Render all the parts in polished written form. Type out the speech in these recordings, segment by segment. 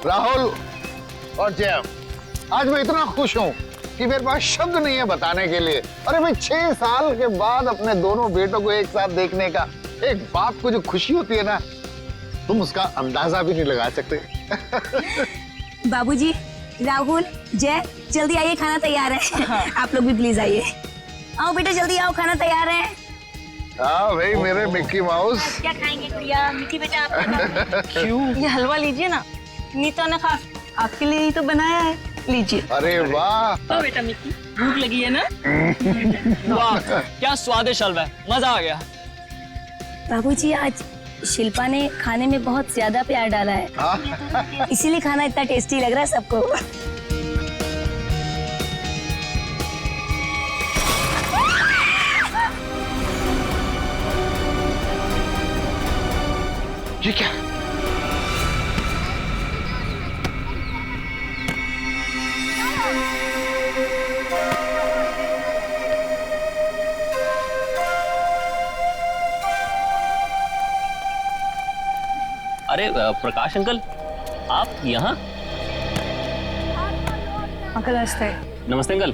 राहुल और जय, आज मैं इतना खुश हूँ कि मेरे पास शब्द नहीं है बताने के लिए। अरे भाई 6 साल के बाद अपने दोनों बेटों को एक साथ देखने का एक बाप को जो खुशी होती है ना, तुम उसका अंदाजा भी नहीं लगा सकते। बाबूजी, राहुल, जय, जल्दी आइए, खाना तैयार है। आप लोग भी प्लीज आइए। आओ बेटा, जल्दी आओ, खाना तैयार है। हाँ भाई मेरे मिक्की माउस। क्या खाएंगे भैया? मिक्की बेटा आप क्यों? ये हलवा लीजिए ना, नीता ने खास आपके लिए ही तो बनाया है, लीजिए। अरे वाह। तो बेटा मिक्की, भूख लगी है ना? वाह क्या स्वादिष्ट हलवा है, मजा आ गया। बाबूजी, आज शिल्पा ने खाने में बहुत ज्यादा प्यार डाला है, इसीलिए खाना इतना टेस्टी लग रहा है सबको। ये क्या? अरे प्रकाश अंकल, आप यहाँ? अंकल नमस्ते। नमस्ते अंकल।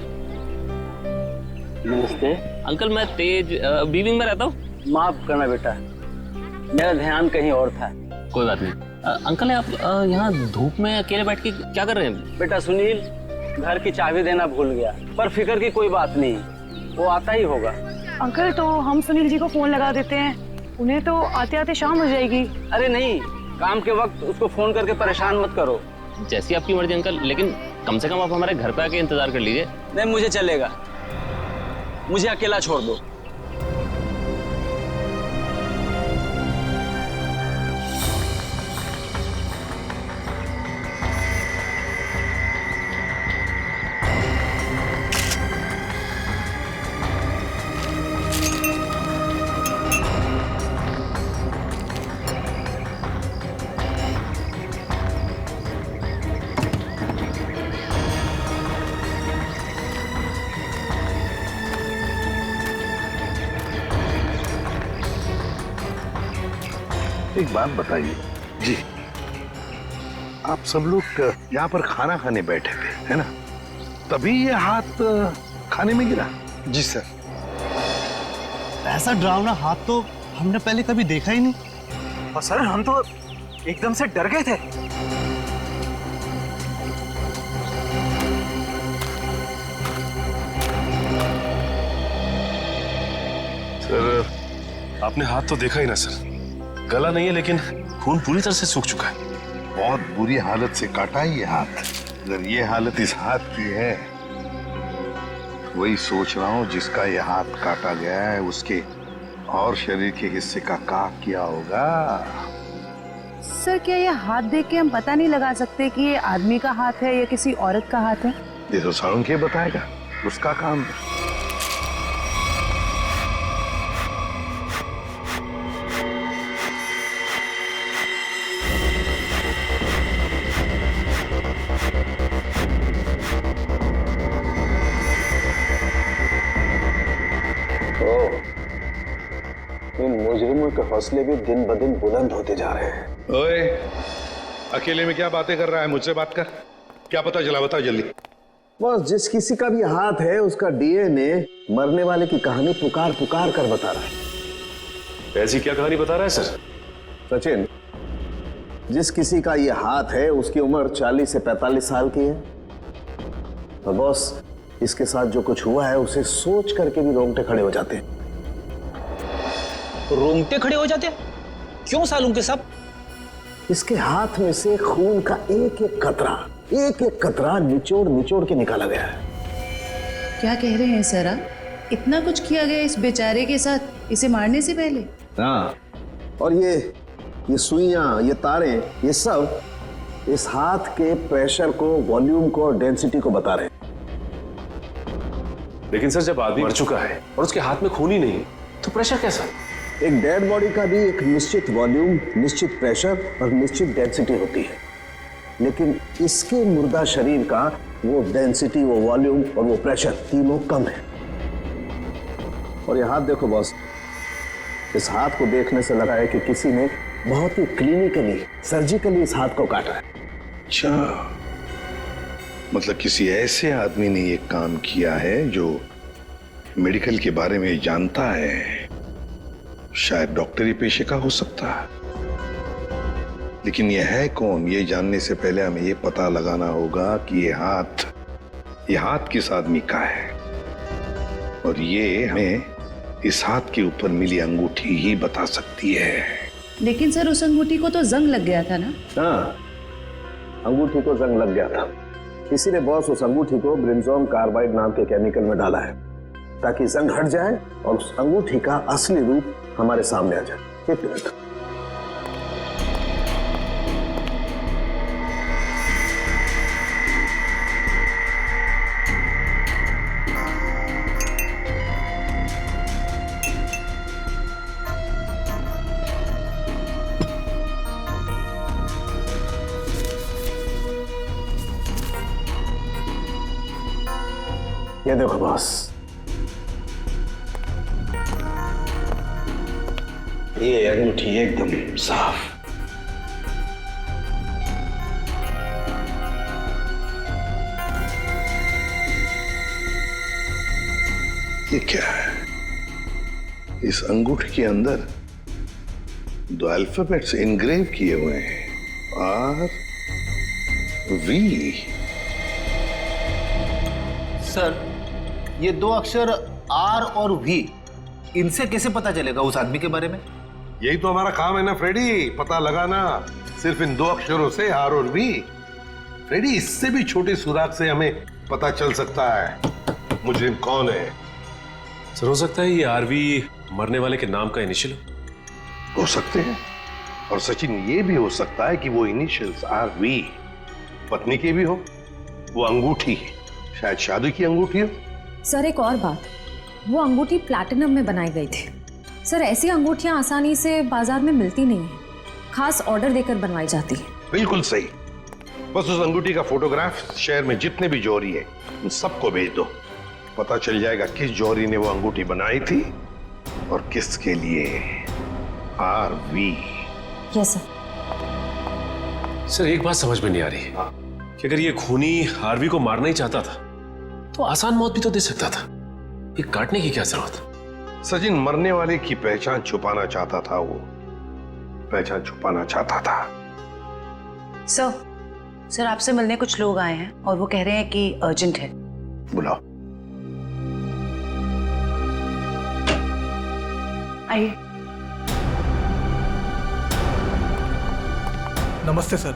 नमस्ते। अंकल मैं तेज बीविंग में रहता हूँ। माफ करना बेटा, मेरा ध्यान कहीं और था। कोई बात नहीं। अंकल आप यहाँ धूप में अकेले बैठ के क्या कर रहे हैं? बेटा सुनील घर की चाबी देना भूल गया, पर फिक्र की कोई बात नहीं, वो आता ही होगा। अंकल तो हम सुनील जी को फोन लगा देते हैं, उन्हें तो आते आते शाम हो जाएगी। अरे नहीं, काम के वक्त उसको फोन करके परेशान मत करो। जैसी आपकी मर्जी अंकल, लेकिन कम से कम आप हमारे घर पे आके इंतजार कर लीजिए। नहीं मुझे चलेगा, मुझे अकेला छोड़ दो। एक बात बताइए जी, आप सब लोग यहाँ पर खाना खाने बैठे थे है ना, तभी ये हाथ खाने में गिरा? जी सर। ऐसा डरावना हाथ तो हमने पहले कभी देखा ही नहीं, और सर हम तो एकदम से डर गए थे। सर आपने हाथ तो देखा ही ना सर, गला नहीं है लेकिन खून पूरी तरह से सूख चुका है। बहुत बुरी हालत से काटा है ये हाथ। अगर ये हालत इस हाथ की है, वही सोच रहा हूँ जिसका ये हाथ काटा गया है उसके और शरीर के हिस्से का किया होगा। सर क्या ये हाथ देख के हम पता नहीं लगा सकते कि ये आदमी का हाथ है या किसी औरत का हाथ है? ये तो साळुंखे बताएगा, उसका काम है। इन मुजरिमों के हौसले भी दिन ब दिन बुलंद होते जा रहे हैं। ओए, अकेले में क्या बातें कर रहा है? मुझसे बात कर। क्या पता चला, बताओ जल्दी। बस जिस किसी का भी हाथ है उसका डीएनए मरने वाले की कहानी पुकार पुकार कर बता रहा है। ऐसी क्या कहानी बता रहा है सर? सचिन, जिस किसी का ये हाथ है उसकी उम्र 40 से 45 साल की है, और बॉस इसके साथ जो कुछ हुआ है उसे सोच करके भी रोंगटे खड़े हो जाते हैं। रोंगटे खड़े हो जाते? क्यों सालूं के सब? इसके हाथ में से खून का एक एक कतरा निचोड़ निचोड़ के निकाला गया है। क्या कह रहे हैं सर आप? इतना कुछ किया गया इस बेचारे के साथ इसे मारने से पहले? हाँ, और ये सुइयां, ये तारे, ये सब इस हाथ के प्रेशर को, वॉल्यूम को और डेंसिटी को बता रहे हैं। लेकिन सर जब आदमी मर चुका है और उसके हाथ में खून ही नहीं तो प्रेशर कैसा? एक डेड बॉडी का भी एक निश्चित वॉल्यूम, निश्चित प्रेशर और निश्चित डेंसिटी होती है, लेकिन इसके मुर्दा शरीर का वो डेंसिटी, वो वॉल्यूम और वो प्रेशर तीनों कम है। और ये हाथ देखो बॉस, इस हाथ को देखने से लगा है कि किसी ने बहुत ही क्लिनिकली, सर्जिकली इस हाथ को काटा है। अच्छा, मतलब किसी ऐसे आदमी ने ये काम किया है जो मेडिकल के बारे में जानता है, शायद डॉक्टरी पेशे का हो सकता है। लेकिन ये है कौन, ये जानने से पहले हमें ये पता लगाना होगा कि ये हाथ किस आदमी का है, और ये हमें इस हाथ के ऊपर मिली अंगूठी ही बता सकती है। लेकिन सर उस अंगूठी को तो जंग लग गया था ना? हाँ, अंगूठी को जंग लग गया था। किसी ने बॉस उस अंगूठी को ब्रिंजोन कार्बाइड नाम के केमिकल में डाला है ताकि जंग हट जाए और उस अंगूठी का असली रूप हमारे सामने आ जाए। एक मिनट। ये देखो बॉस, ये अंगूठी एकदम साफ। ये क्या है? इस अंगूठी के अंदर 2 अल्फाबेट्स इनग्रेव किए हुए हैं, RV। सर, ये 2 अक्षर R और V, इनसे कैसे पता चलेगा उस आदमी के बारे में? यही तो हमारा काम है ना फ्रेडी, पता लगाना। सिर्फ इन 2 अक्षरों से, R और V। फ्रेडी, इससे भी छोटे सुराग से हमें पता चल सकता है मुजरिम कौन है। सर, हो सकता है ये RV मरने वाले के नाम का इनिशियल हो सकते हैं, और सचिन ये भी हो सकता है कि वो इनिशियल्स RV पत्नी के भी हो। वो अंगूठी शायद शादी की अंगूठी हो। सर, एक और बात, वो अंगूठी प्लैटिनम में बनाई गई थी। सर, ऐसी अंगूठियां आसानी से बाजार में मिलती नहीं है, खास ऑर्डर देकर बनवाई जाती है। बिल्कुल सही। बस उस अंगूठी का फोटोग्राफ शहर में जितने भी जौहरी है उन सबको भेज दो। पता चल जाएगा किस जौहरी ने वो अंगूठी बनाई थी और किसके लिए। RV। Yes sir. सर, एक बात समझ में नहीं आ रही कि अगर ये खूनी RV को मारना ही चाहता था तो आसान मौत भी तो दे सकता था। ये काटने की क्या जरूरत? सचिन मरने वाले की पहचान छुपाना चाहता था, वो पहचान छुपाना चाहता था। सर आपसे मिलने कुछ लोग आए हैं और वो कह रहे हैं कि अर्जेंट है। बुलाओ। आइए। नमस्ते सर।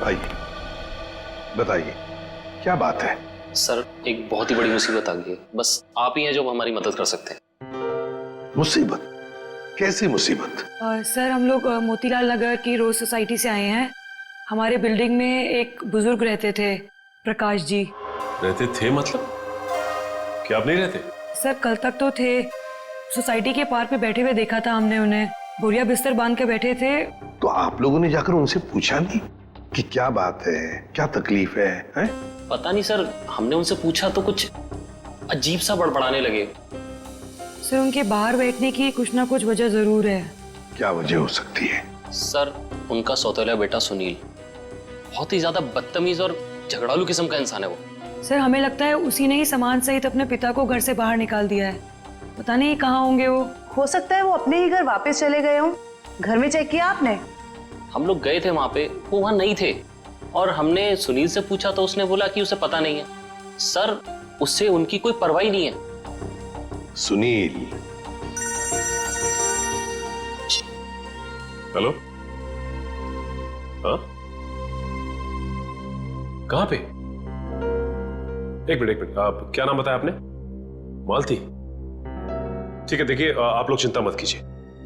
आइए, बताइए क्या बात है? सर, एक बहुत ही बड़ी मुसीबत आ गई है, बस आप ही हैं जो हमारी मदद कर सकते हैं। मुसीबत? कैसी मुसीबत? सर, हम लोग मोतीलाल नगर की रोज सोसाइटी से आए हैं। हमारे बिल्डिंग में एक बुजुर्ग रहते थे, प्रकाश जी। रहते थे मतलब? क्या आप नहीं रहते? सर, कल तक तो थे। सोसाइटी के पार्क में बैठे हुए देखा था हमने उन्हें, बोरिया बिस्तर बांध के बैठे थे। तो आप लोगों ने जाकर उनसे पूछा नहीं कि क्या बात है, क्या तकलीफ है, हैं? पता नहीं सर, हमने उनसे पूछा तो कुछ अजीब सा बड़बड़ाने लगे। सर, उनके बाहर बैठने की कुछ ना कुछ वजह जरूर है। क्या वजह हो सकती है? सर, उनका सौतेला बेटा सुनील बहुत ही ज्यादा बदतमीज और झगड़ालू किस्म का इंसान है वो। सर, हमें लगता है उसी ने ही सामान सहित अपने पिता को घर से बाहर निकाल दिया है। पता नहीं कहाँ होंगे वो। हो सकता है वो अपने ही घर वापस चले गए हों। घर में चेक किया आपने? हम लोग गए थे वहां पे, वो वहां नहीं थे, और हमने सुनील से पूछा तो उसने बोला कि उसे पता नहीं है। सर, उससे उनकी कोई परवाह नहीं है। सुनील? हेलो? हाँ? कहाँ पे? एक मिनट, आप क्या नाम बताया आपने? मालती? ठीक है, देखिए आप लोग चिंता मत कीजिए,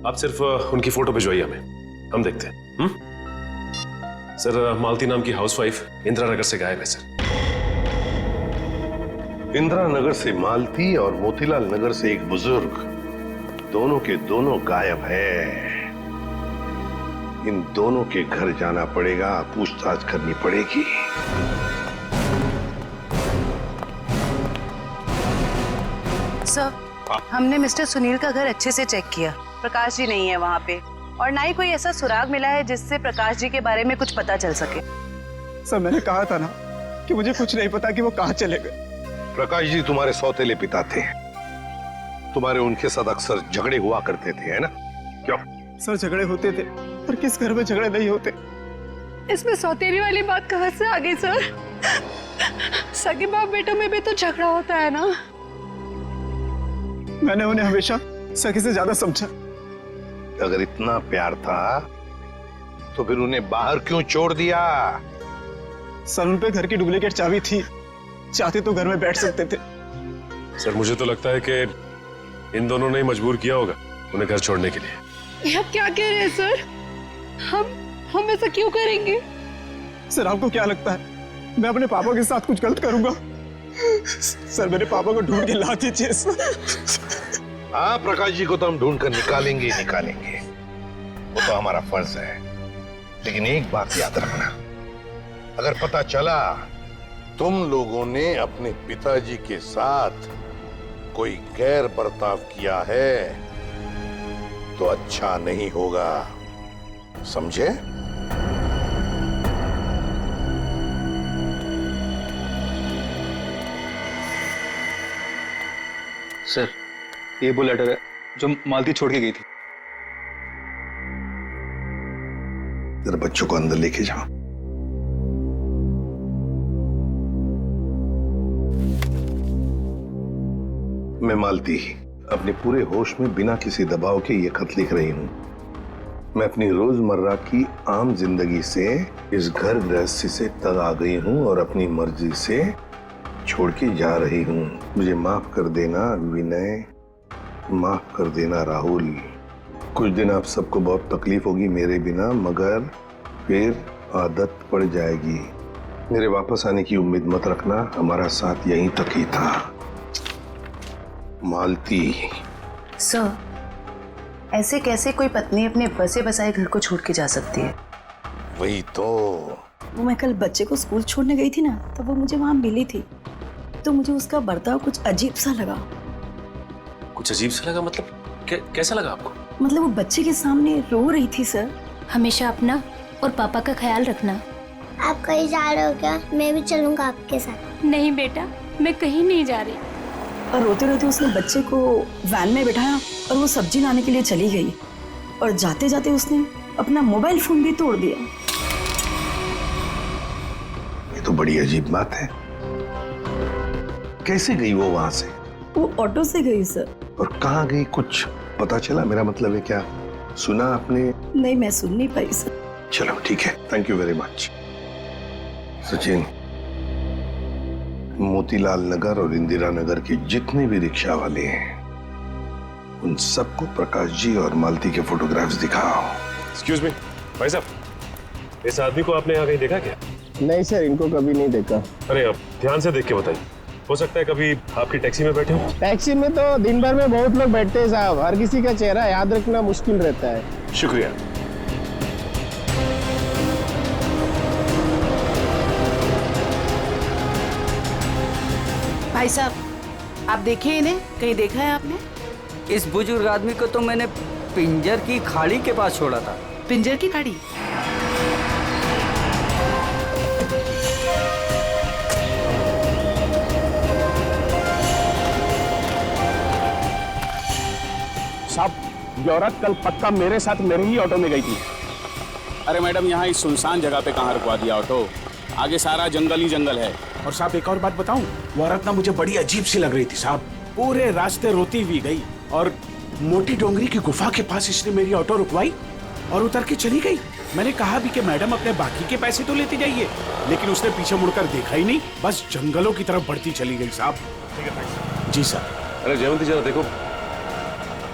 आप सिर्फ उनकी फोटो भिजवाइए हमें, हम देखते हैं। सर, मालती नाम की हाउसवाइफ इंदिरा नगर से गायब है सर। इंदिरा नगर से मालती और मोतीलाल नगर से एक बुजुर्ग, दोनों के दोनों गायब है। इन दोनों के घर जाना पड़ेगा, पूछताछ करनी पड़ेगी। सर, हमने मिस्टर सुनील का घर अच्छे से चेक किया, प्रकाश जी नहीं है वहाँ पे। और ना ही कोई ऐसा सुराग मिला है जिससे प्रकाश जी के बारे में कुछ पता चल सके। सर मैंने कहा था ना कि मुझे कुछ नहीं पता कि वो कहाँ चले गए। प्रकाश जी तुम्हारे सौतेले पिता थे, तुम्हारे उनके साथ अक्सर झगड़े हुआ करते थे, है ना? क्यों? सर झगड़े होते थे, पर किस घर में झगड़े नहीं होते। इसमें सौतेली वाली बात कहाँ से आ गई सर? सगे बाप बेटों में भी तो झगड़ा होता है ना। मैंने उन्हें हमेशा सखी से ज्यादा समझा। अगर इतना प्यार था तो फिर उन्हें बाहर क्यों छोड़ दिया? सर उन पे घर की डुप्लीकेट चाबी थी, चाहते तो घर में बैठ सकते थे। सर मुझे तो लगता है कि इन दोनों ने मजबूर किया होगा उन्हें घर छोड़ने के लिए। ये आप क्या कह रहे हैं सर? हम ऐसा क्यों करेंगे? सर आपको क्या लगता है मैं अपने पापा के साथ कुछ गलत करूंगा? सर मेरे पापा को ढूंढ के ला दीजिए। हाँ, प्रकाश जी को तो हम ढूंढ कर निकालेंगे ही निकालेंगे, वो तो हमारा फर्ज है। लेकिन एक बात याद रखना, अगर पता चला तुम लोगों ने अपने पिताजी के साथ कोई गैर बर्ताव किया है तो अच्छा नहीं होगा, समझे? सर ये वो लेटर है जो मालती छोड़ के गई थी। जरा बच्चों को अंदर लेके जाओ। मैं मालती अपने पूरे होश में बिना किसी दबाव के ये खत लिख रही हूं। मैं अपनी रोजमर्रा की आम जिंदगी से इस घर गृहस्थी से तंग आ गई हूं और अपनी मर्जी से छोड़ के जा रही हूं। मुझे माफ कर देना विनय, माफ कर देना राहुल। कुछ दिन आप सबको बहुत तकलीफ होगी मेरे बिना, मगर फिर आदत पड़ जाएगी। मेरे वापस आने की उम्मीद मत रखना, हमारा साथ यहीं तक ही था। मालती। सर ऐसे कैसे कोई पत्नी अपने बसे बसाए घर को छोड़ के जा सकती है? वही तो। वो मैं कल बच्चे को स्कूल छोड़ने गई थी ना, तब वो मुझे वहां मिली थी, तो मुझे उसका बर्ताव कुछ अजीब सा लगा। कुछ अजीब सा लगा मतलब? कैसा लगा आपको? मतलब वो बच्चे के सामने रो रही थी। सर हमेशा अपना और पापा का ख्याल रखना। आप कहीं जा रहे हो क्या? मैं भी चलूंगा आपके साथ। नहीं बेटा, मैं कहीं नहीं जा रही। और रोते रोते उसने बच्चे को वैन में बिठाया और वो सब्जी लाने के लिए चली गई, और जाते जाते उसने अपना मोबाइल फोन भी तोड़ दिया। ये तो बड़ी अजीब बात है। कैसे गई वो वहां से? वो ऑटो से गई सर। और कहाँ गई कुछ पता चला? मेरा मतलब है क्या सुना आपने? नहीं, मैं सुन नहीं पाई सर। चलो ठीक है, thank you very much. Sachin, Motilal Nagar और इंदिरा नगर के जितने भी रिक्शा वाले हैं उन सबको प्रकाश जी और मालती के फोटोग्राफ्स दिखाओ। एक्सक्यूज मी भाई साहब, इस आदमी को आपने यहाँ कहीं देखा क्या? नहीं सर, इनको कभी नहीं देखा। अरे आप ध्यान से देख के बताइए, हो सकता है कभी आपकी टैक्सी में बैठे हो। टैक्सी में तो दिन भर में बहुत लोग बैठते हैं साहब, हर किसी का चेहरा याद रखना मुश्किल रहता है। शुक्रिया। भाई साहब, आप देखिए इन्हें, कहीं देखा है आपने? इस बुजुर्ग आदमी को तो मैंने पिंजर की खाड़ी के पास छोड़ा था। पिंजर की खाड़ी? साहब, ये औरत कल पक्का मेरे साथ मेरे ही ऑटो में गई थी। अरे मैडम, यहाँ इस सुनसान जगह पे कहाँ रुकवा दिया ऑटो? आगे सारा जंगल ही जंगल है। और साहब एक और बात बताऊं, वो औरत ना मुझे बड़ी अजीब सी लग रही थी साहब। पूरे रास्ते रोती हुई गई और मोटी डोंगरी की गुफा के पास इसने मेरी ऑटो रुकवाई और उतर के चली गई। मैंने कहा भी कि मैडम अपने बाकी के पैसे तो लेते जाइए, लेकिन उसने पीछे मुड़कर देखा ही नहीं, बस जंगलों की तरफ बढ़ती चली गई साहब। ठीक है भाई साहब। जी सर। अरे जयवंती जरा देखो,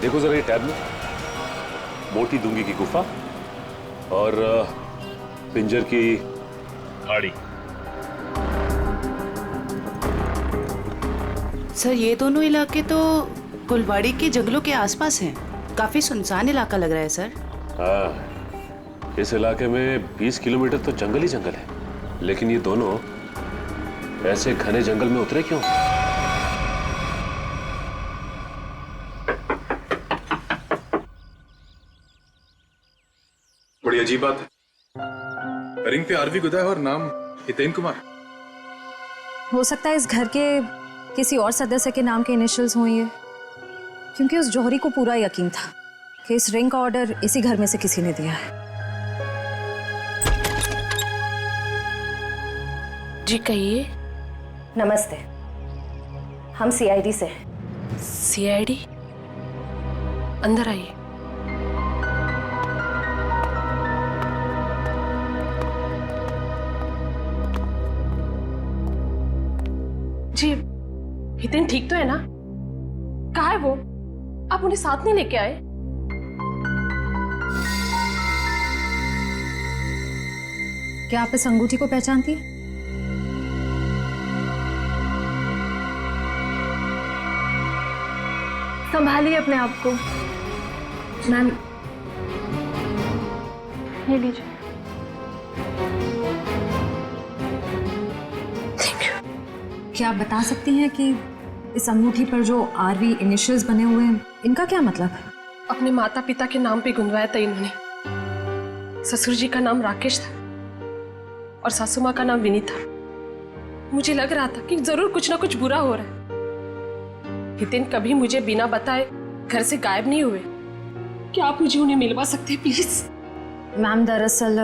देखो जरा ये टैब में, मोटी डूंगी की गुफा और पिंजर की खाड़ी। सर ये दोनों इलाके तो कुलवाड़ी के जंगलों के आसपास हैं। काफी सुनसान इलाका लग रहा है सर। हाँ, इस इलाके में 20 किलोमीटर तो जंगल ही जंगल है, लेकिन ये दोनों ऐसे घने जंगल में उतरे क्यों? अजीब बात है, रिंग पे आरवी गुदा है और नाम हितेन कुमार। हो सकता है इस घर के किसी और सदस्य के नाम के इनिशियल्स हों ये, क्योंकि उस जौहरी को पूरा यकीन था कि इस रिंग का ऑर्डर इसी घर में से किसी ने दिया है। जी कहिए। नमस्ते, हम सीआईडी से हैं। सीआईडी? अंदर आइए। जी हितेन ठीक तो है ना? कहाँ है वो? आप उन्हें साथ नहीं लेके आए? क्या आप इस अंगूठी को पहचानती हैं? संभालिए अपने आप को। मैम ये लीजिए। क्या आप बता सकती हैं कि इस अंगूठी पर जो आरवी इनिशियल्स बने हुए हैं, इनका क्या मतलब है? अपने माता पिता के नाम पे गुंदवाया था इन्होंने। ससुर जी का नाम राकेश था और सासू माँ का नाम विनीता। मुझे लग रहा था कि जरूर कुछ ना कुछ बुरा हो रहा है। हितेन कभी मुझे बिना बताए घर से गायब नहीं हुए। क्या आप मुझे उन्हें मिलवा सकते हैं प्लीज? मैम दरअसल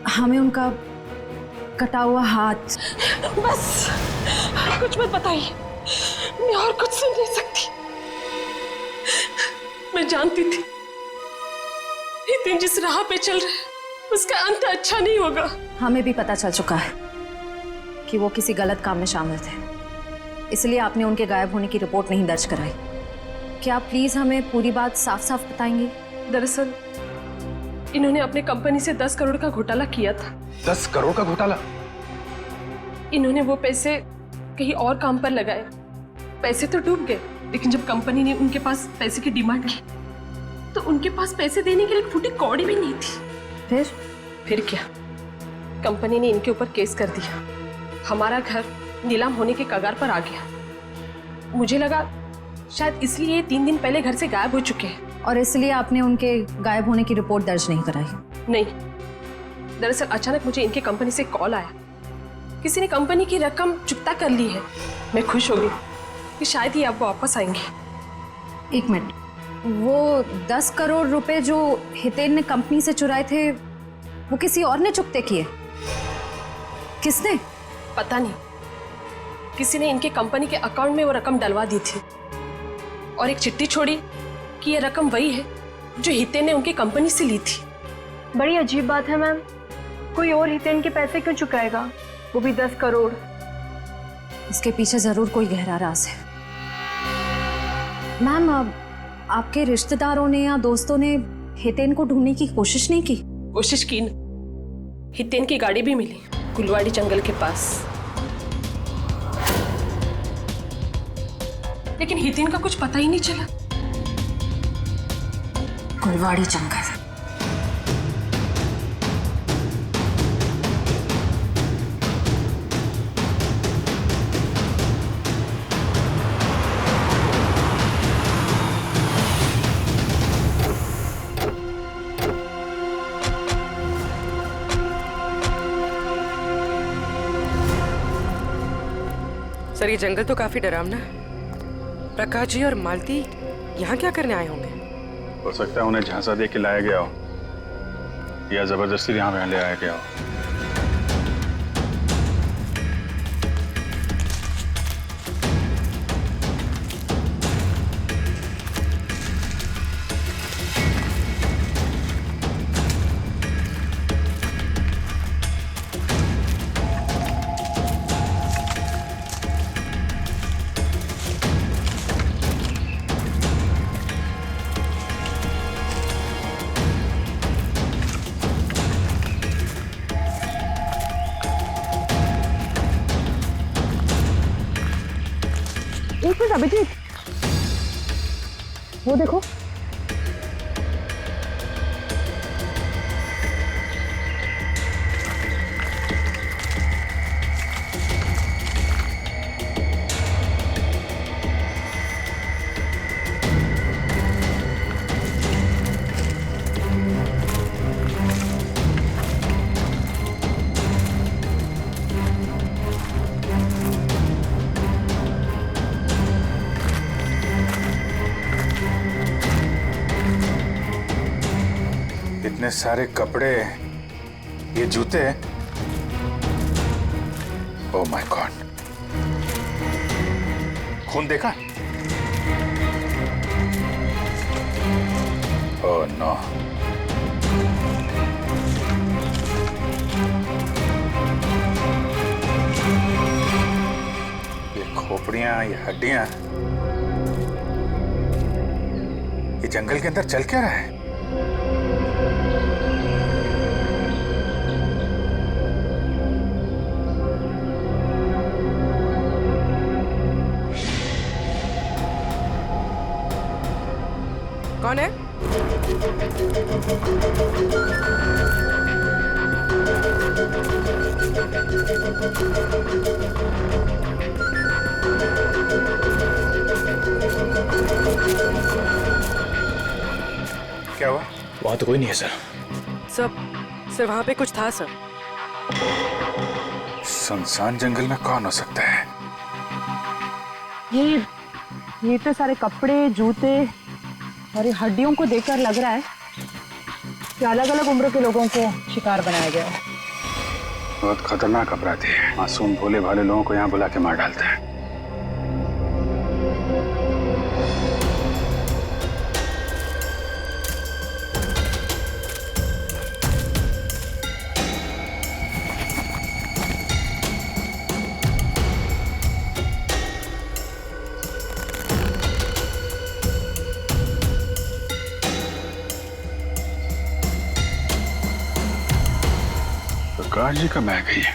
हमें उनका कटा हुआ हाथ। बस कुछ मत बताइए, मैं और कुछ सुन नहीं सकती। मैं जानती थी हितेन जिस राह पे चल रहे हैं उसका अंत अच्छा नहीं होगा। हमें भी पता चल चुका है कि वो किसी गलत काम में शामिल थे, इसलिए आपने उनके गायब होने की रिपोर्ट नहीं दर्ज कराई। क्या आप प्लीज हमें पूरी बात साफ साफ बताएंगी? दरअसल इन्होंने अपने कंपनी से 10 करोड़ का घोटाला किया था। 10 करोड़ का घोटाला? इन्होंने वो पैसे कहीं और काम पर लगाए। पैसे तो डूब गए, लेकिन जब कंपनी ने उनके पास पैसे की डिमांड की तो उनके पास पैसे देने के लिए एक फूटी कौड़ी भी नहीं थी। फिर क्या, कंपनी ने इनके ऊपर केस कर दिया। हमारा घर नीलाम होने के कगार पर आ गया। मुझे लगा शायद इसलिए ये 3 दिन पहले घर से गायब हो चुके हैं। और इसलिए आपने उनके गायब होने की रिपोर्ट दर्ज नहीं कराई? नहीं, दरअसल अचानक मुझे इनके कंपनी से कॉल आया, किसी ने कंपनी की रकम चुकता कर ली है। मैं खुश हो गई कि शायद ही अब वापस आएंगे। एक मिनट, वो 10 करोड़ रुपए जो हितेन ने कंपनी से चुराए थे वो किसी और ने चुकते किए? किसने? पता नहीं, किसी ने इनके कंपनी के अकाउंट में वो रकम डलवा दी थी और एक चिट्ठी छोड़ी कि ये रकम वही है जो हितेन ने उनकी कंपनी से ली थी। बड़ी अजीब बात है मैम, कोई और हितेन के पैसे क्यों चुकाएगा, वो भी 10 करोड़? इसके पीछे जरूर कोई गहरा राज है। मैम, आपके रिश्तेदारों ने या दोस्तों ने हितेन को ढूंढने की कोशिश नहीं की? कोशिश की न, हितेन की गाड़ी भी मिली गुलवाड़ी जंगल के पास, लेकिन हितेन का कुछ पता ही नहीं चला। गुलवाड़ी जंगल? सर, ये जंगल तो काफी डरावना है। प्रकाश जी और मालती यहाँ क्या करने आए होंगे? हो सकता है उन्हें झांसा दे के लाया गया हो या जबरदस्ती यहाँ पे ले आया गया हो। एक मिनट अभिजीत, वो देखो। इतने सारे कपड़े, ये जूते, ओह माय गॉड, खून देखा? Oh no. ये खोपड़ियां, ये हड्डियां, ये जंगल के अंदर चल क्या रहा है? कौन है? क्या हुआ? वहां तो कोई नहीं है सर। सर वहां पे कुछ था सर। सुनसान जंगल में कौन हो सकता है? ये तो सारे कपड़े, जूते और ये हड्डियों को देखकर लग रहा है कि अलग अलग उम्र के लोगों को शिकार बनाया गया है। बहुत खतरनाक अपराधी है। मासूम भोले भाले लोगों को यहाँ बुला के मार डालता है। प्रकाश जी कब आ गई है?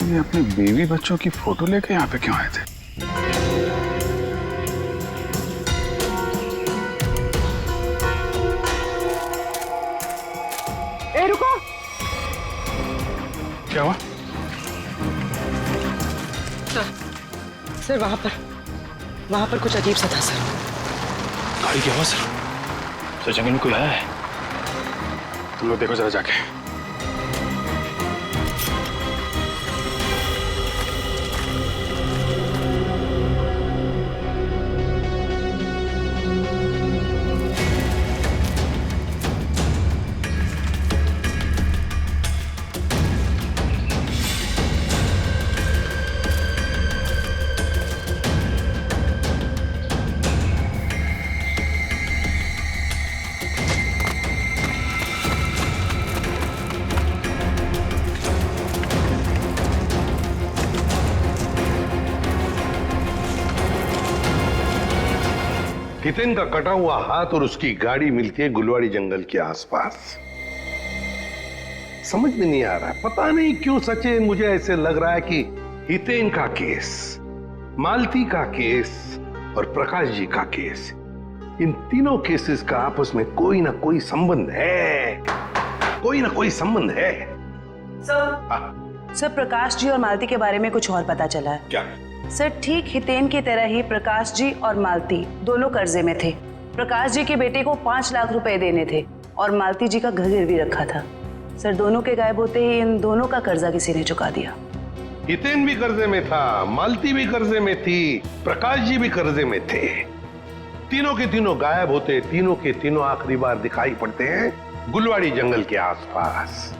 ये अपने बीवी बच्चों की फोटो लेके यहाँ पे क्यों आए थे? ए रुको! क्या हुआ? सर वहां पर कुछ अजीब सा था सर। गाड़ी क्या हुआ सर? सर जंगल में कोई आया है? तुम लोग देखो जरा जाके। हितेन का कटा हुआ हाथ और उसकी गाड़ी मिलती है गुलवाड़ी जंगल के आसपास। समझ में नहीं आ रहा, पता नहीं क्यों सचे मुझे ऐसे लग रहा है कि हितेन का केस, मालती का केस और प्रकाश जी का केस, इन तीनों केसेस का आपस में कोई ना कोई संबंध है, कोई ना कोई संबंध है। सर प्रकाश जी और मालती के बारे में कुछ और पता चला है। क्या? सर ठीक हितेन की तरह ही प्रकाश जी और मालती दोनों कर्जे में थे। प्रकाश जी के बेटे को 5 लाख रुपए देने थे और मालती जी का घर गिरवी रखा था। सर दोनों के गायब होते ही इन दोनों का कर्जा किसी ने चुका दिया। हितेन भी कर्जे में था, मालती भी कर्जे में थी, प्रकाश जी भी कर्जे में थे। तीनों के तीनों गायब होते, तीनों के तीनों आखिरी बार दिखाई पड़ते हैं गुलवाड़ी जंगल के आसपास।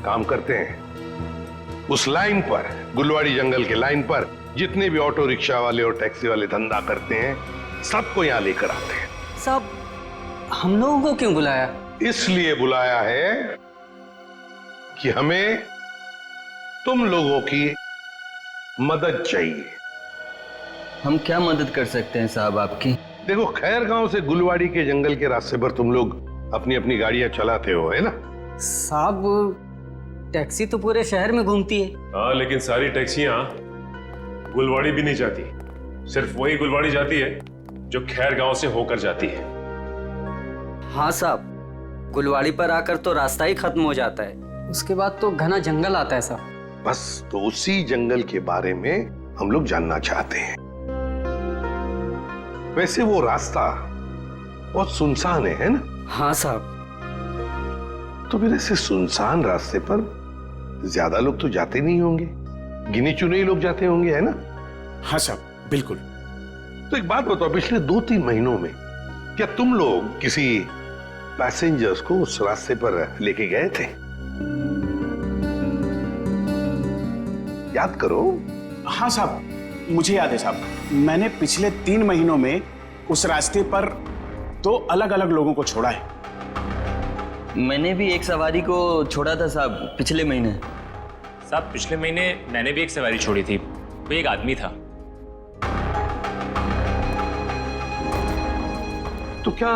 काम करते हैं उस लाइन पर, गुलवाड़ी जंगल के लाइन पर जितने भी ऑटो रिक्शा वाले और टैक्सी वाले धंधा करते हैं, सबको यहां लेकर आते हैं। सब हम लोगों को क्यों बुलाया? इसलिए बुलाया है कि हमें तुम लोगों की मदद चाहिए। हम क्या मदद कर सकते हैं साहब आपकी? देखो, खैर गांव से गुलवाड़ी के जंगल के रास्ते पर तुम लोग अपनी अपनी गाड़ियां चलाते हो, है ना? साहब टैक्सी तो पूरे शहर में घूमती है। हाँ, लेकिन सारी टैक्सियां गुलवाड़ी भी नहीं जाती। सिर्फ वही गुलवाड़ी जाती है जो खैर गांव से होकर जाती है। हाँ साहब, गुलवाड़ी पर आकर तो रास्ता ही खत्म हो जाता है, उसके बाद तो घना जंगल आता है साहब। बस तो उसी जंगल के बारे में हम लोग जानना चाहते हैं। वैसे वो रास्ता बहुत सुनसान है ना? हाँ साहब। तो फिर ऐसे सुनसान रास्ते पर ज्यादा लोग तो जाते नहीं होंगे, गिने चुने ही लोग जाते होंगे, है ना? हाँ साहब, बिल्कुल। तो एक बात बताओ, पिछले 2-3 महीनों में क्या तुम लोग किसी पैसेंजर्स को उस रास्ते पर लेके गए थे। याद करो। हाँ साहब, मुझे याद है साहब। मैंने पिछले 3 महीनों में उस रास्ते पर 2 अलग-अलग लोगों को छोड़ा है। मैंने भी एक सवारी को छोड़ा था साहब पिछले महीने। साहब पिछले महीने मैंने भी एक सवारी छोड़ी थी, वो एक आदमी था। तो क्या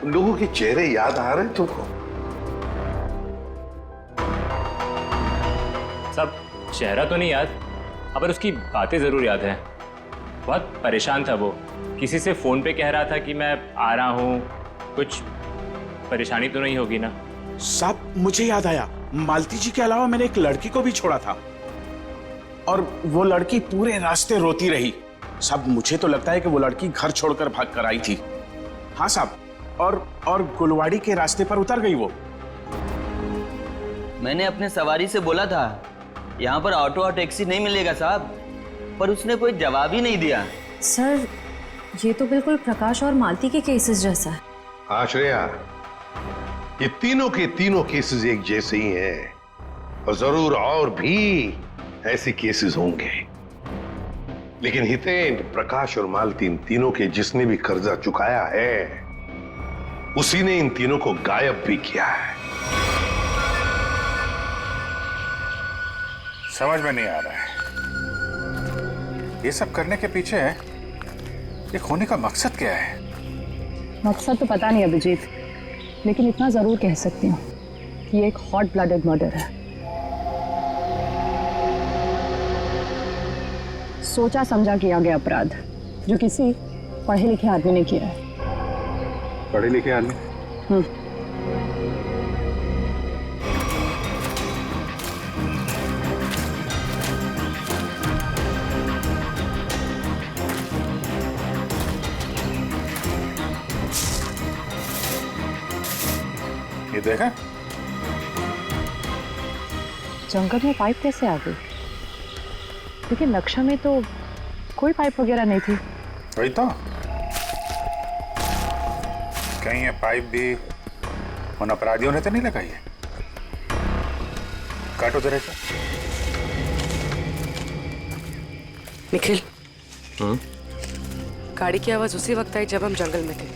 उन लोगों के चेहरे याद आ रहे हैं तुमको? साहब चेहरा तो नहीं याद, पर उसकी बातें जरूर याद है। बहुत परेशान था वो, किसी से फोन पे कह रहा था कि मैं आ रहा हूँ, कुछ परेशानी तो नहीं होगी ना? साहब मुझे याद आया, मालती जी के अलावा मैंने एक लड़की को भी छोड़ा था और वो लड़की पूरे रास्ते रोती रही। साहब मुझे तो लगता है कि वो लड़की घर छोड़कर भाग कर आई थी। हाँ साहब, और गुलवाड़ी के रास्ते पर उतर गई वो। मैंने अपने सवारी से बोला था यहाँ पर ऑटो और टैक्सी नहीं मिलेगा साहब, पर उसने कोई जवाब ही नहीं दिया। सर ये तो बिल्कुल प्रकाश और मालती के केसेस जैसा है। हाँ श्रेया, ये तीनों के तीनों केसेस एक जैसे ही हैं और जरूर और भी ऐसे केसेस होंगे। लेकिन हितेन, प्रकाश और मालती, इन तीनों के जिसने भी कर्जा चुकाया है उसी ने इन तीनों को गायब भी किया है। समझ में नहीं आ रहा है ये सब करने के पीछे ये खोने का मकसद क्या है? मकसद तो पता नहीं अभिजीत, लेकिन इतना जरूर कह सकती हूँ कि ये एक हॉट ब्लडेड मर्डर है। सोचा समझा किया गया अपराध जो किसी पढ़े लिखे आदमी ने किया है। पढ़े लिखे आदमी? ये देखा? जंगल में पाइप कैसे आ गई? लेकिन नक्शा में तो कोई पाइप वगैरह नहीं थी। वही तो, कहीं ये पाइप भी उन अपराधियों ने तो नहीं लगाई है। काटो जरा सा। निखिल, गाड़ी की आवाज उसी वक्त आई जब हम जंगल में थे।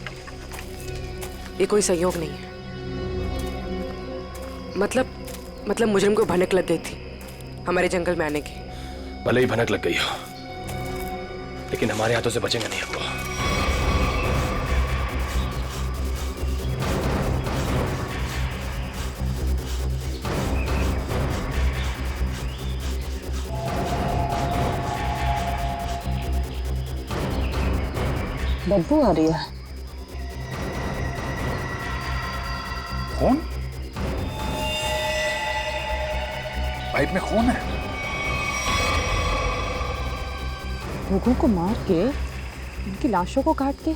ये कोई संयोग नहीं है। मतलब मुजरिम को भनक लग गई थी हमारे जंगल में आने की। भले ही भनक लग गई हो, लेकिन हमारे हाथों से बचेंगे नहीं हमको। बदबू आ रही है। खून? पाइप में खून है। लोगों को मार के, उनकी लाशों को काट के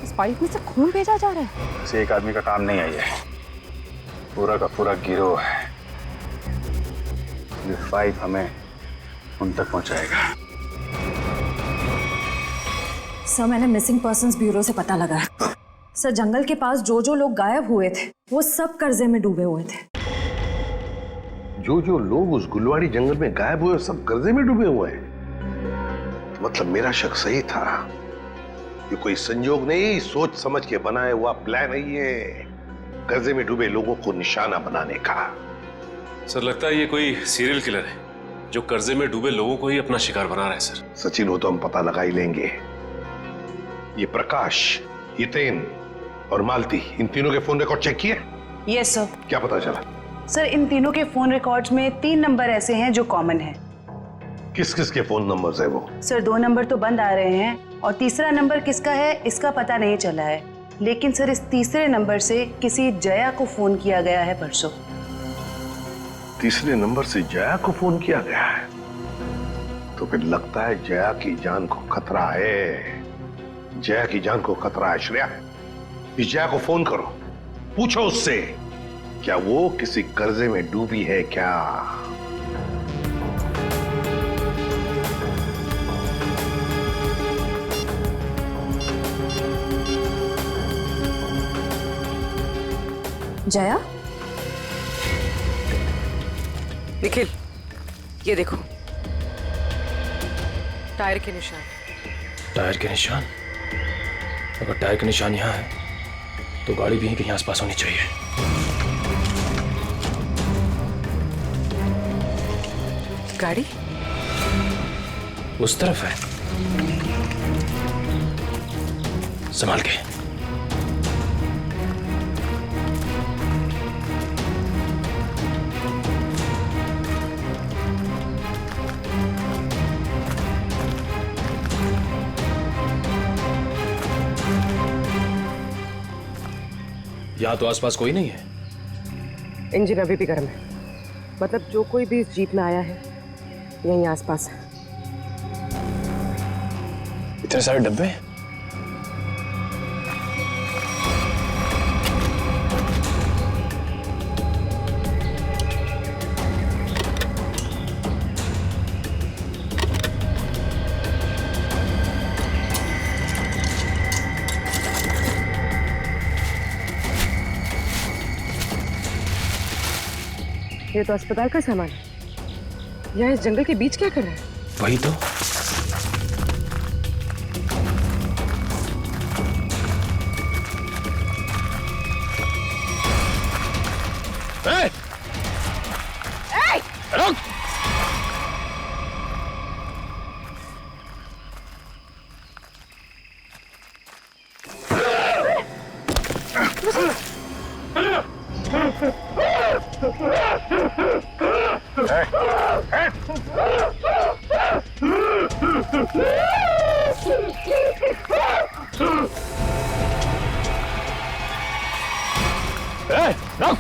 इस पाइप में से खून भेजा जा रहा है। इसे एक आदमी का काम नहीं है, ये पूरा का पूरा गिरोह है। ये पाइप हमें उन तक पहुंचाएगा। सर मैंने मिसिंग पर्संस ब्यूरो से पता लगा है। सर जंगल के पास जो जो लोग गायब हुए थे वो सब कर्जे में डूबे हुए थे। जो जो लोग उस गुलवाड़ी जंगल में गायब हुए सब कर्जे में डूबे हुए हैं। मतलब मेरा शक सही था। ये कोई संयोग नहीं, सोच समझ के बनाया हुआ प्लान है ये, कर्जे में डूबे लोगों को निशाना बनाने का। सर लगता है ये कोई सीरियल किलर है जो कर्जे में डूबे लोगों को ही अपना शिकार बना रहा है। सर सचिन हो तो हम पता लगा ही लेंगे। ये प्रकाश, हितेन और मालती, इन तीनों के फोन रिकॉर्ड चेक किए? Yes sir. क्या पता चला? सर इन तीनों के फोन रिकॉर्ड्स में 3 नंबर ऐसे हैं जो कॉमन हैं। किस किस के फोन नंबर्स है वो? सर 2 नंबर तो बंद आ रहे हैं और तीसरा नंबर किसका है इसका पता नहीं चला है। लेकिन सर इस तीसरे नंबर से किसी जया को फोन किया गया है परसों। तीसरे नंबर से जया को फोन किया गया है? तो फिर लगता है जया की जान को खतरा है। जया की जान को खतरा है। श्रेया, इस जया को फोन करो, पूछो उससे क्या वो किसी कर्जे में डूबी है क्या। जया, निखिल, ये देखो, टायर के निशान। टायर के निशान? अगर टायर के निशान यहाँ है तो गाड़ी भी यहीं कहीं आसपास होनी चाहिए। गाड़ी उस तरफ है, संभाल के। यहाँ तो आसपास कोई नहीं है। इंजन अभी भी गर्म है, मतलब जो कोई भी इस जीप में आया है यहीं आसपास है। इतने सारे डब्बे हैं। ये तो अस्पताल का सामान है। यहाँ इस जंगल के बीच क्या कर रहा है? वही तो। रुक!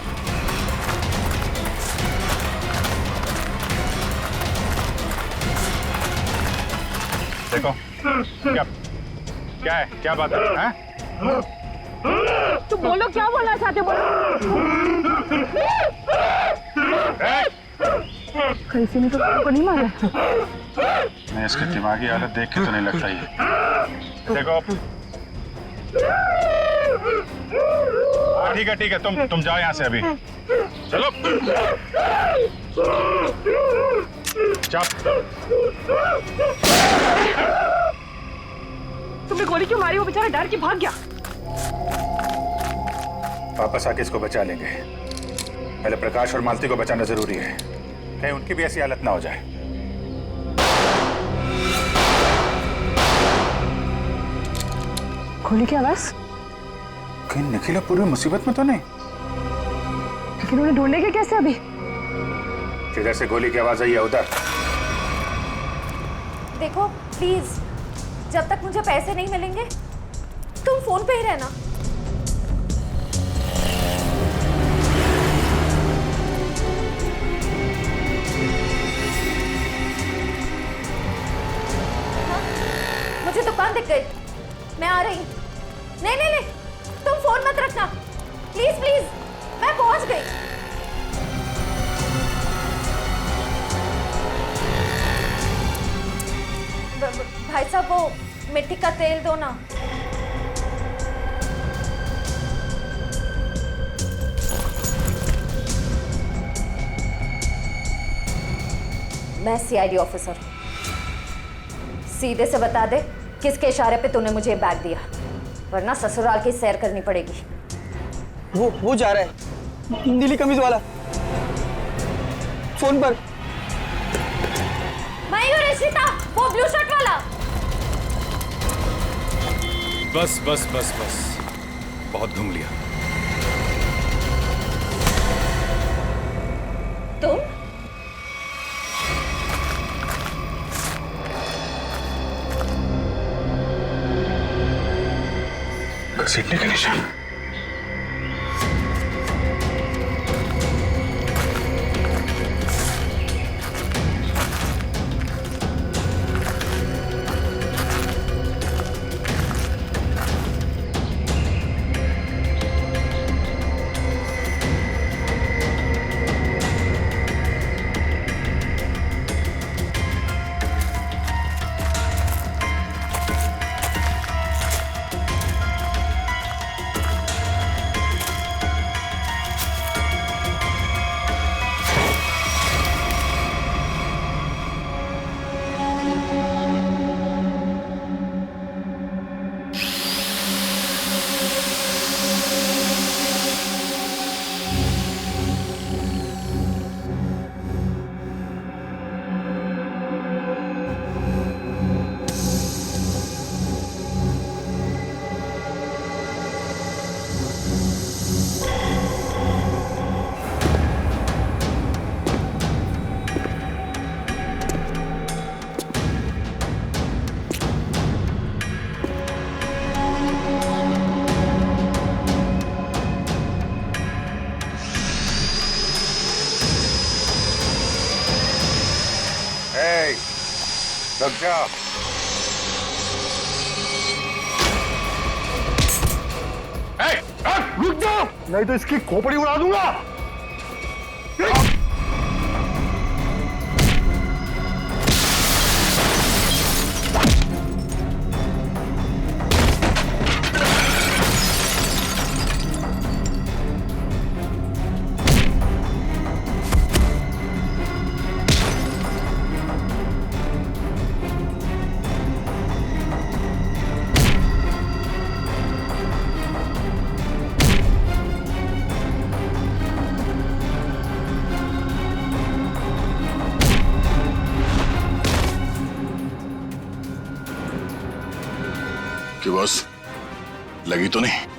देखो क्या है, क्या बात है? तुम बोलो, क्या बोलना चाहते हो? कहीं से तो को नहीं मारा। मैं इसकी दिमागी हालत देख के तो नहीं लगता ये। देखो ठीक है, तुम जाओ यहाँ से अभी। चलो तुमने गोली क्यों मारी? वो बेचारा डर के भाग गया। वापस आके इसको बचा लेंगे। पहले प्रकाश और मालती को बचाना जरूरी है, कहीं उनकी भी ऐसी हालत ना हो जाए। गोली की आवाज? कहीं निखिल पूरी मुसीबत में तो नहीं? लेकिन उन्हें ढूंढेंगे कैसे अभी? जिधर से गोली की आवाज आई है उधर। देखो प्लीज, जब तक मुझे पैसे नहीं मिलेंगे तुम फोन पे ही रहना। मुझे दुकान दिख गई, मैं आ रही। नहीं, तुम फोन मत रखना प्लीज प्लीज, मैं पहुंच गई। भाई साहब वो मिट्टी का तेल दो ना। मैं सीआईडी ऑफिसर हूं, सीधे से बता दे किसके इशारे पे तूने मुझे बैग दिया, वरना ससुराल की सैर करनी पड़ेगी। वो जा रहा है, नीली कमीज वाला, फोन पर। मयूर, इशिता, वो ब्लू शर्ट वाला। बस बहुत घूम लिया। तुम घसीटने का निशान। रुक जा। रुक जाओ, नहीं तो इसकी खोपड़ी उड़ा दूंगा। कि बस लगी तो नहीं?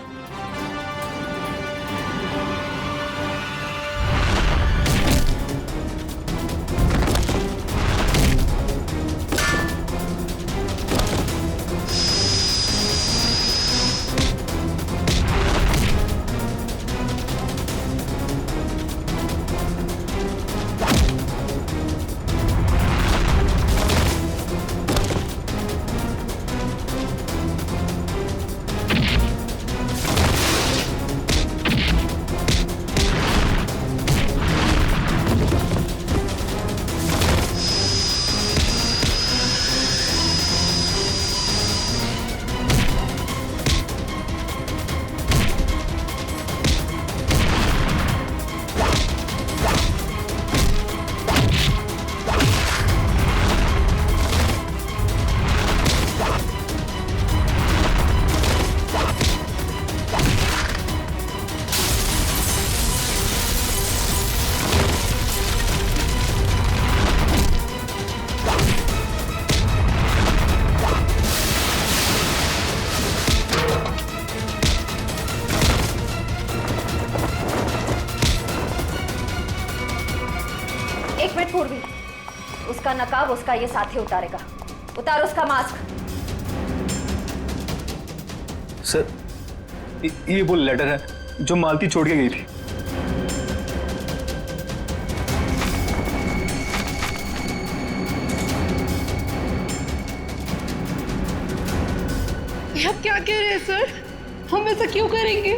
पूर्वी, उसका नकाब उसका ये साथी उतारेगा। उतार उसका मास्क। सर, ये वो लेटर है जो मालती छोड़ के गई थी। आप क्या कह रहे हैं सर? हम ऐसा क्यों करेंगे?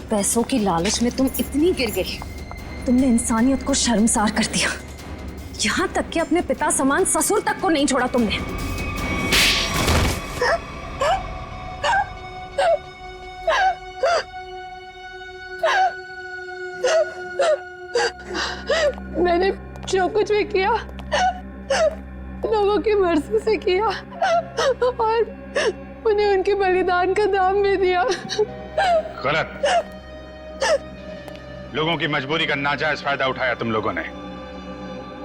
पैसों की लालच में तुम इतनी गिर गई, तुमने इंसानियत को शर्मसार कर दिया। यहाँ तक कि अपने पिता समान ससुर तक को नहीं छोड़ा तुमने। मैंने जो कुछ भी किया लोगों की मर्जी से किया और उन्हें उनके बलिदान का दाम भी दिया। गलत। लोगों की मजबूरी का नाजायज फायदा उठाया तुम लोगों ने।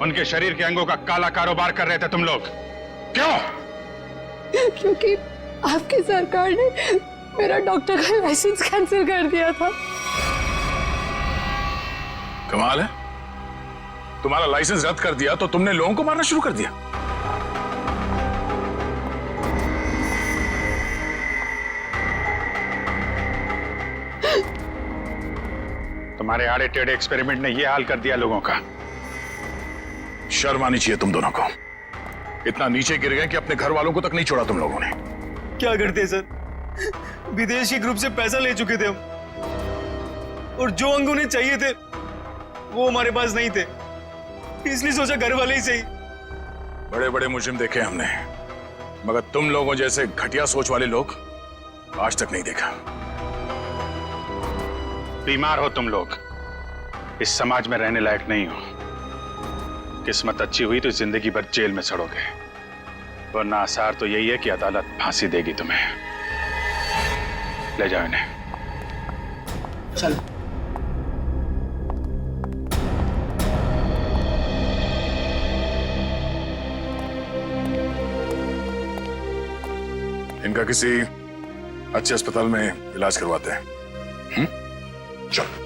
उनके शरीर के अंगों का काला कारोबार कर रहे थे तुम लोग। क्यों? क्योंकि आपकी सरकार ने मेरा डॉक्टर का लाइसेंस कैंसिल कर दिया था। कमाल है, तुम्हारा लाइसेंस रद्द कर दिया तो तुमने लोगों को मारना शुरू कर दिया। तुम्हारे आड़े टेढ़े एक्सपेरिमेंट ने यह हाल कर दिया लोगों का। शर्म आनी चाहिए तुम दोनों को। इतना नीचे गिर गए कि अपने घर वालों को तक नहीं छोड़ा तुम लोगों ने। क्या करते सर, विदेशी ग्रुप से पैसा ले चुके थे हम, और जो अंग उन्हें चाहिए थे वो हमारे पास नहीं थे, इसलिए सोचा घर वाले ही सही। बड़े बड़े मुजरिम देखे हमने, मगर तुम लोगों जैसे घटिया सोच वाले लोग आज तक नहीं देखा। बीमार हो तुम लोग, इस समाज में रहने लायक नहीं हो। किस्मत अच्छी हुई तो जिंदगी भर जेल में सड़ोगे, वरना आसार तो यही है कि अदालत फांसी देगी तुम्हें। ले जाओ इन्हें। चल। इनका किसी अच्छे अस्पताल में इलाज करवाते हैं। चल।